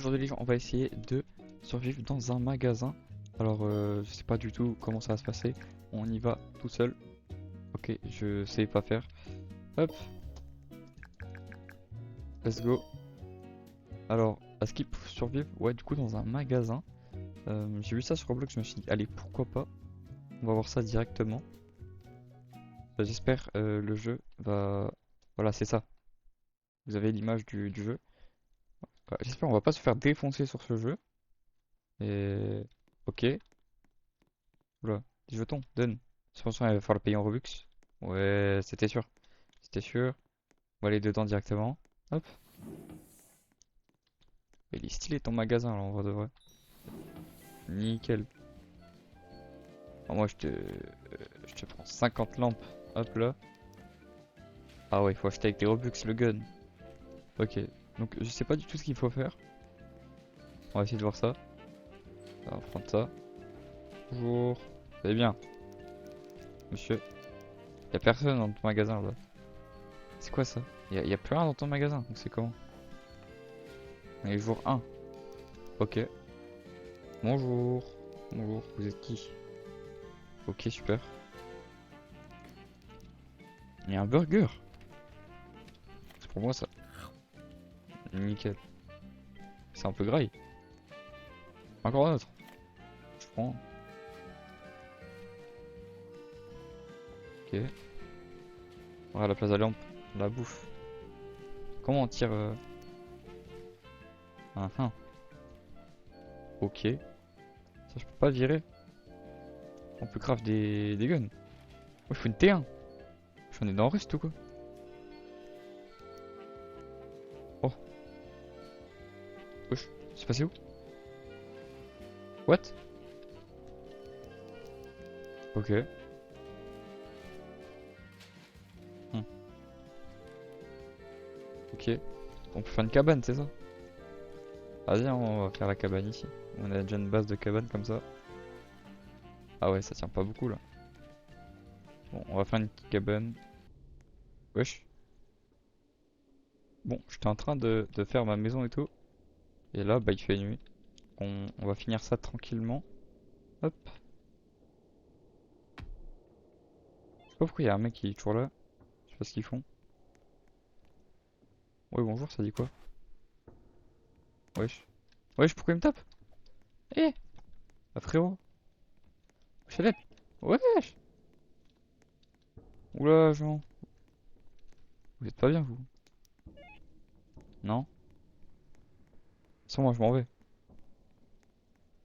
Aujourd'hui les gens, on va essayer de survivre dans un magasin. Alors je sais pas du tout comment ça va se passer. On y va tout seul. Ok, je sais pas faire. Hop, let's go. Alors, est-ce qu'il faut survivre? Ouais, du coup dans un magasin. J'ai vu ça sur Roblox, je me suis dit, allez, pourquoi pas. On va voir ça directement. J'espère le jeu va... Voilà, c'est ça. Vous avez l'image du jeu. J'espère on va pas se faire défoncer sur ce jeu. Et... Ok. Oula, des jetons, donne. Je pense qu'il va falloir le payer en Robux. Ouais, c'était sûr. C'était sûr. On va aller dedans directement. Hop. Il est stylé ton magasin là en vrai de vrai. Nickel. Bon, moi je te prends 50 lampes. Hop là. Ah ouais, il faut acheter avec des Robux le gun. Ok. Donc je sais pas du tout ce qu'il faut faire. On va essayer de voir ça. On va prendre ça. Bonjour. Vous allez bien, monsieur? Y a personne dans ton magasin là. C'est quoi ça? Y a plus rien dans ton magasin. Donc c'est comment? On est jour 1. Ok. Bonjour. Bonjour. Vous êtes qui? Ok, super. Il y a un burger. C'est pour moi ça. Nickel. C'est un peu graille. Encore un autre. Je prends. Ok. On va à la place de la lampe. La bouffe. Comment on tire ah. Ok. Ça je peux pas le virer. On peut craft des guns. Oh, il faut une T1. J'en ai dans le reste ou quoi? Oh. Wesh. C'est passé où? What? Ok. Hmm. Ok. On peut faire une cabane, c'est ça? Vas-y, on va faire la cabane ici. On a déjà une base de cabane comme ça. Ah ouais, ça tient pas beaucoup là. Bon, on va faire une petite cabane. Wesh. Bon, j'étais en train de faire ma maison et tout. Et là, bah il fait nuit. On va finir ça tranquillement. Hop. Je sais pas pourquoi il y a un mec qui est toujours là. Je sais pas ce qu'ils font. Ouais, bonjour, ça dit quoi? Wesh. Wesh, pourquoi il me tape? Eh! Ah, frérot. Wesh, wesh! Oula, Jean. Vous êtes pas bien, vous? Non? Sans moi, je m'en vais.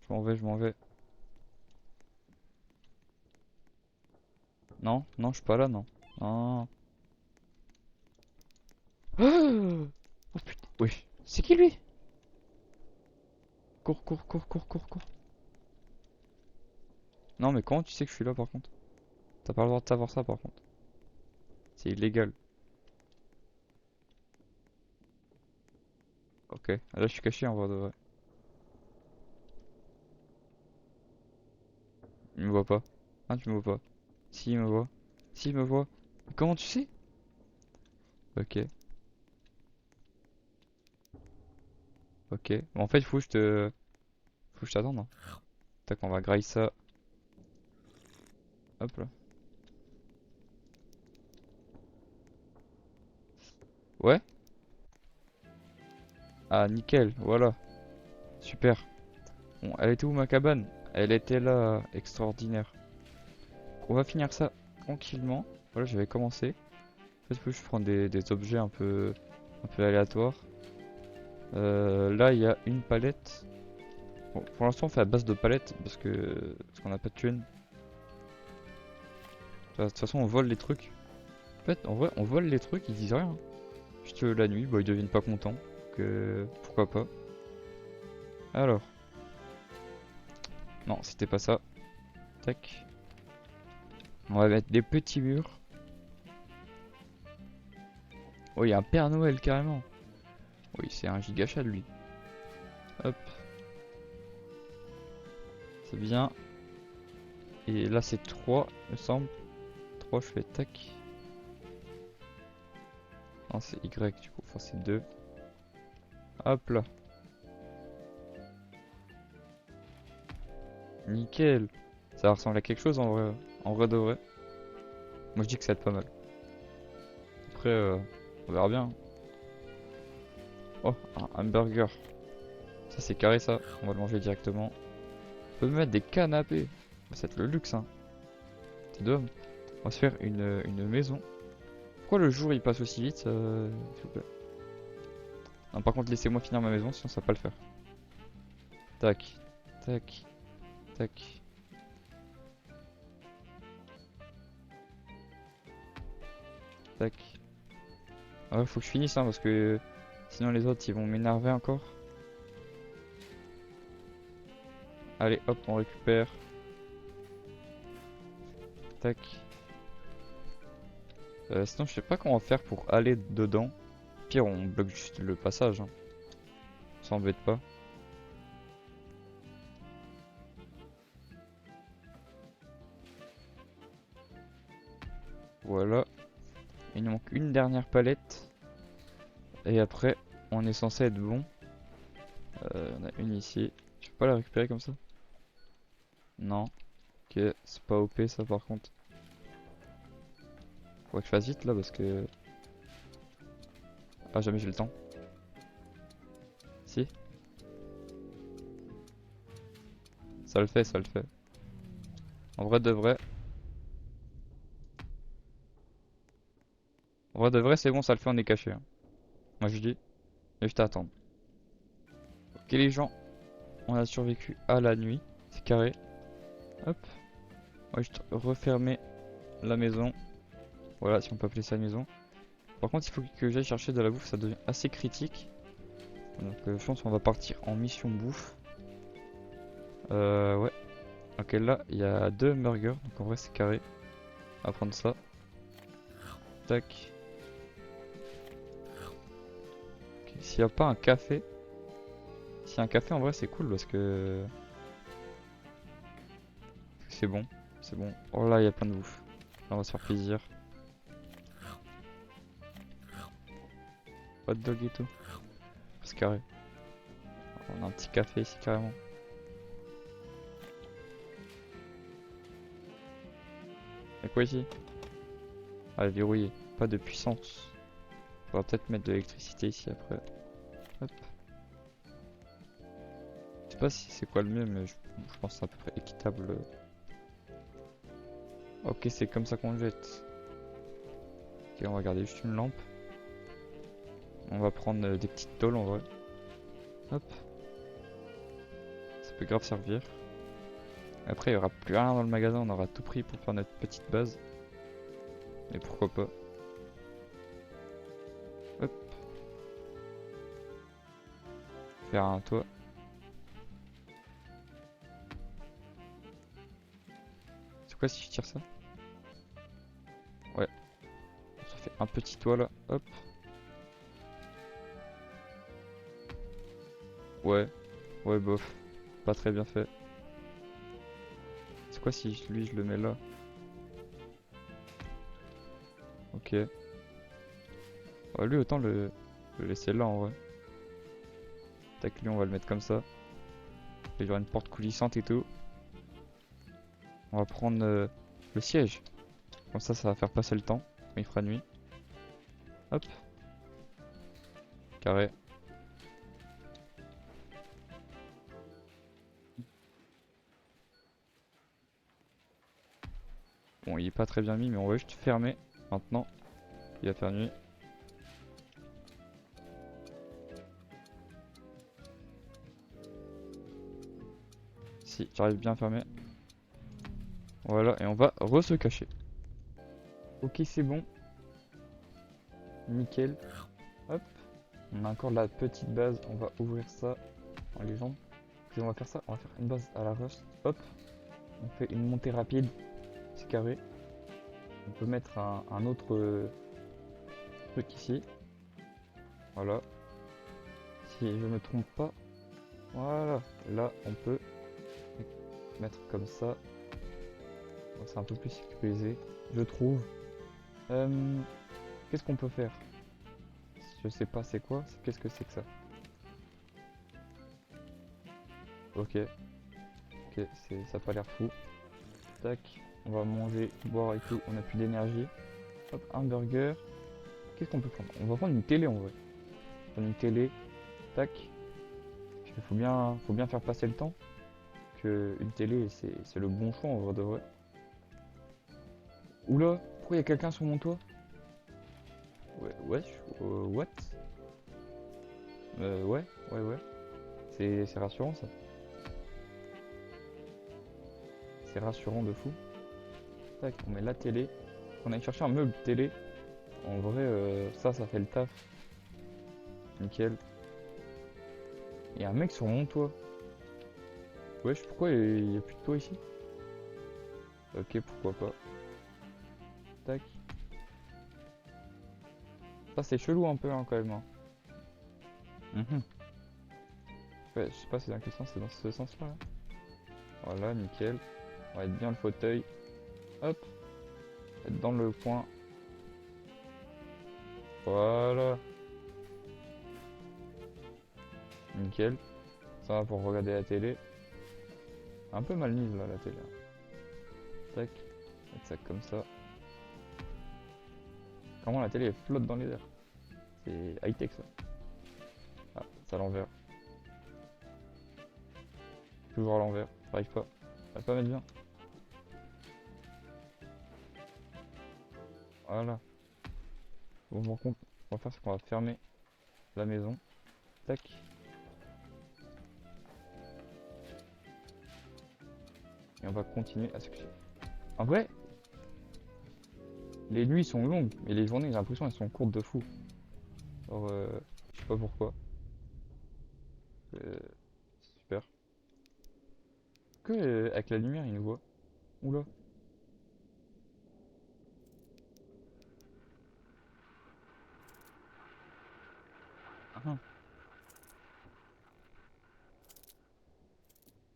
Je m'en vais, je m'en vais. Non, non, je suis pas là, non. Non. Oh putain. Wesh. C'est qui lui? Cours, cours, cours, cours, cours, cours. Non, mais comment tu sais que je suis là par contre? T'as pas le droit de savoir ça par contre. C'est illégal. Ok. Là, je suis caché en vrai de vrai. Il me voit pas. Ah, tu me vois pas. Si, il me voit. Si, il me voit. Mais comment tu sais? Ok. Ok. Bon, en fait, il faut que je te... Faut que je t'attende, hein. Tac, on va grailler ça. Hop là. Ouais. Ah, nickel. Voilà. Super. Bon, elle était où ma cabane? Elle était là. Extraordinaire. On va finir ça tranquillement. Voilà, j'avais commencé. En fait, faut que je prends des objets un peu aléatoires. Là, il y a une palette. Bon, pour l'instant, on fait à base de palettes parce qu'on n'a pas de thunes. De toute façon, on vole les trucs. En fait, en vrai, on vole les trucs, ils disent rien. Juste la nuit, bah, ils deviennent pas contents. Que pourquoi pas. Alors, non, c'était pas ça. Tac. On va mettre des petits murs. Oh, il y a un Père Noël carrément. Oui, c'est un giga chat lui. Hop, c'est bien. Et là, c'est 3 me semble. 3 je fais tac. Non, c'est Y du coup. Enfin, c'est 2. Hop là. Nickel. Ça ressemble à quelque chose en vrai de vrai. Moi je dis que ça va être pas mal. Après, on verra bien. Oh, un hamburger. Ça c'est carré ça, on va le manger directement. On peut mettre des canapés. Ça va être le luxe hein. C'est d'homme. On va se faire une maison. Pourquoi le jour il passe aussi vite s'il vous plaît? Non, par contre laissez-moi finir ma maison sinon ça va pas le faire. Tac, tac, tac. Tac. Ouais, faut que je finisse hein, parce que sinon les autres ils vont m'énerver encore. Allez hop on récupère. Tac. Sinon je sais pas comment faire pour aller dedans. Pire on bloque juste le passage hein. Ça embête pas. Voilà. Il nous manque une dernière palette. Et après on est censé être bon. On a une ici. Je peux pas la récupérer comme ça? Non. Ok, c'est pas OP ça par contre. Faudrait que je fasse vite là parce que... Ah jamais j'ai le temps. Si. Ça le fait, ça le fait. En vrai de vrai. En vrai de vrai c'est bon, ça le fait, on est caché hein. Moi je dis. Il y a juste à attendre. Ok les gens. On a survécu à la nuit. C'est carré. Hop. On va juste refermer la maison. Voilà si on peut appeler ça maison. Par contre il faut que j'aille chercher de la bouffe, ça devient assez critique. Donc je pense qu'on va partir en mission bouffe. Ouais. Ok là il y a 2 hamburgers, donc en vrai c'est carré. On va prendre ça. Tac. Okay. S'il n'y a pas un café. S'il y a un café en vrai c'est cool parce que... C'est bon. C'est bon. Oh là il y a plein de bouffe. Là on va se faire plaisir. Hot dog et tout. C'est carré. On a un petit café ici carrément. Y'a quoi ici? Ah, verrouillé. Pas de puissance. On va peut-être mettre de l'électricité ici après. Hop. Je sais pas si c'est quoi le mieux, mais je pense que c'est à peu près équitable. Ok, c'est comme ça qu'on le jette. Ok, on va garder juste une lampe. On va prendre des petites tôles en vrai. Hop. Ça peut grave servir. Après, il y aura plus rien dans le magasin, on aura tout pris pour faire notre petite base. Mais pourquoi pas. Hop. Faire un toit. C'est quoi si je tire ça? Ouais. Ça fait un petit toit là. Hop. Ouais. Ouais, bof. Pas très bien fait. C'est quoi si lui je le mets là? Ok. Ouais, lui autant le laisser là en vrai. Tac, lui on va le mettre comme ça. Et il y aura une porte coulissante et tout. On va prendre le siège. Comme ça va faire passer le temps. Quand il fera nuit. Hop. Carré. Bon, il est pas très bien mis, mais on va juste fermer maintenant. Il va faire nuit. Si, j'arrive bien à fermer. Voilà, et on va se cacher. Ok, c'est bon. Nickel. Hop. On a encore la petite base. On va ouvrir ça en légende. Puis on va faire ça. On va faire une base à la rust. Hop. On fait une montée rapide. C'est carré. On peut mettre un autre truc ici. Voilà. Si je me trompe pas. Voilà. Là, on peut mettre comme ça. C'est un peu plus sécurisé, je trouve. Qu'est-ce qu'on peut faire? Je sais pas c'est quoi. Qu'est-ce que c'est que ça? Ok. Ok, Ok, ça a pas l'air fou. Tac, on va manger, boire et tout, on a plus d'énergie. Hop, un burger. Qu'est-ce qu'on peut prendre? On va prendre une télé en vrai. On va prendre une télé, tac. Parce qu'il faut bien faire passer le temps. Que une télé, c'est le bon choix en vrai de vrai. Oula, pourquoi il y a quelqu'un sur mon toit? Ouais, what? Ouais. C'est rassurant ça. C'est rassurant de fou. Tac, on met la télé. On a cherché un meuble télé. En vrai, ça fait le taf. Nickel. Il y a un mec sur mon toit. Wesh, pourquoi il y a plus de toit ici? Ok, pourquoi pas. Tac. Ça c'est chelou un peu hein, quand même. Hein. Mhm. Ouais, je sais pas si dans quel sens c'est dans ce sens-là. Là. Voilà, nickel. On va être bien le fauteuil. Hop. Être dans le coin. Voilà. Nickel. Ça va pour regarder la télé. Un peu mal mise là la télé. Tac. Mettre ça comme ça. Comment la télé elle flotte dans les airs. C'est high-tech ça. Ah, c'est à l'envers. Toujours à l'envers. J'arrive pas. J'arrive pas à mettre bien. Voilà. Bon, par contre, on va faire ce qu'on va fermer la maison. Tac. Et on va continuer à se coucher. En vrai, les nuits sont longues, mais les journées, j'ai l'impression, elles sont courtes de fou. Alors, je sais pas pourquoi. Euh, super. Que avec la lumière, il nous voit. Oula. Ah, ah.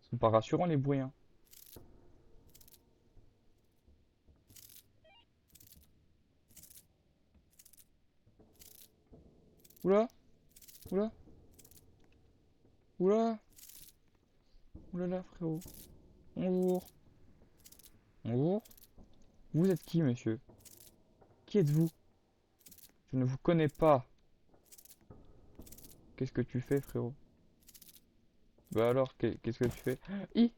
Ils sont pas rassurants les bruits. Hein. Oula, oula, oula, oulala, frérot. Bonjour. Bonjour. Vous êtes qui, monsieur? Qui êtes-vous? Je ne vous connais pas. Qu'est-ce que tu fais, frérot? Bah alors, qu'est-ce que tu fais? Hi!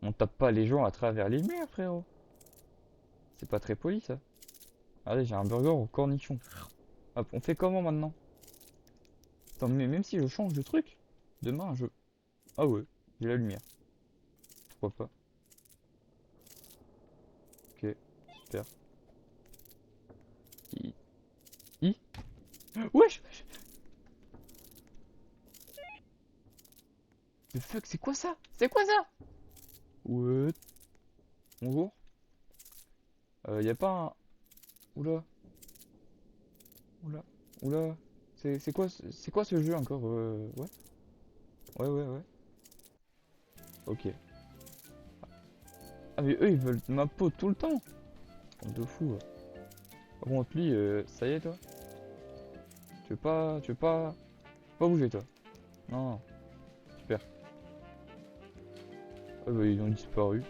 On tape pas les gens à travers les murs, frérot. C'est pas très poli, ça. Allez, j'ai un burger au cornichon. Hop, on fait comment maintenant? Attends, mais même si je change de truc, demain je... Ah ouais, j'ai la lumière. Pourquoi pas? Ok, super. I... I... Wesh! Le fuck, c'est quoi ça? C'est quoi ça? What? Bonjour? Y a pas un... Oula, oula, oula. C'est quoi ce jeu encore? Ouais? Ouais. Ok. Ah mais eux ils veulent ma peau tout le temps. Bande de fou. Par contre lui, ça y est toi? Pas bouger toi. Non, super. Ah bah ils ont disparu.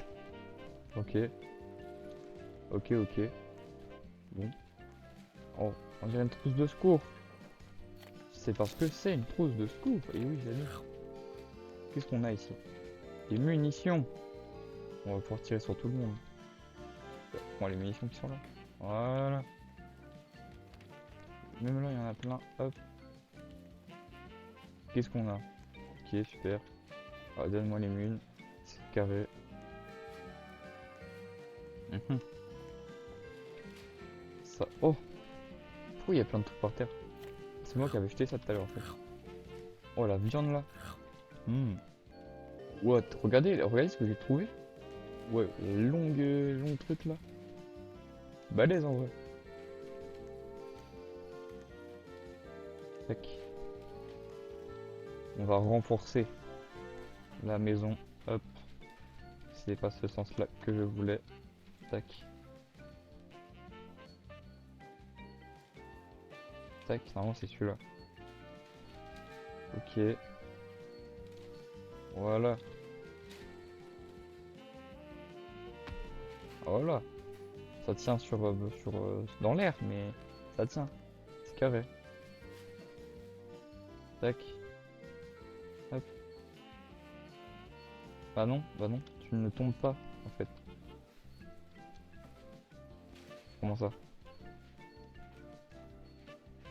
Ok, ok. Bon. Oh, on dirait une trousse de secours. C'est parce que c'est une trousse de secours. Et oui, j'allais. Qu'est-ce qu'on a ici? Des munitions. On va pouvoir tirer sur tout le monde. Bon, les munitions qui sont là. Voilà. Même là, il y en a plein. Hop. Qu'est-ce qu'on a? Ok, super. Ah, donne-moi les munes. C'est carré. Mhm. Ça. Oh! Pourquoi il y a plein de trucs par terre? C'est moi qui avais jeté ça tout à l'heure en fait. Oh la viande là. Hmm. What? Regardez ce que j'ai trouvé. Ouais, longue truc là. Balèze en vrai. Tac. On va renforcer la maison. Hop. C'est pas ce sens là que je voulais. Tac. Tac. Normalement c'est celui-là. Ok. Voilà. Voilà. Ça tient dans l'air, mais ça tient. C'est carré. Tac. Hop. Bah non, tu ne tombes pas en fait. Comment ça?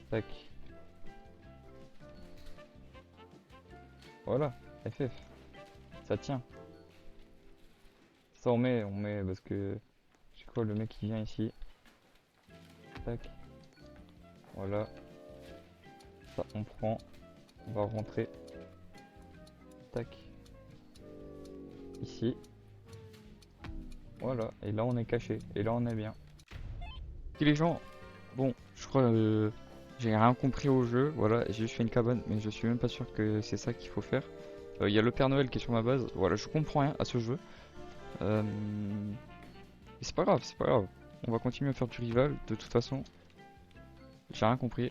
Tac. Voilà. FF. Ça tient. Ça on met parce que je sais quoi, le mec qui vient ici. Tac. Voilà. Ça on prend. On va rentrer. Tac. Ici. Voilà. Et là on est caché. Et là on est bien. Et les gens, bon, je crois j'ai rien compris au jeu. Voilà, j'ai juste fait une cabane, mais je suis même pas sûr que c'est ça qu'il faut faire. Il y a le Père Noël qui est sur ma base. Voilà, je comprends rien à ce jeu. Euh, mais c'est pas grave, c'est pas grave. On va continuer à faire du rival. De toute façon, j'ai rien compris.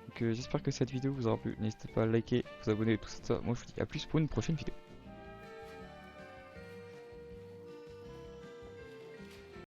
Donc j'espère que cette vidéo vous aura plu. N'hésitez pas à liker, vous abonner, tout ça. Moi je vous dis à plus pour une prochaine vidéo.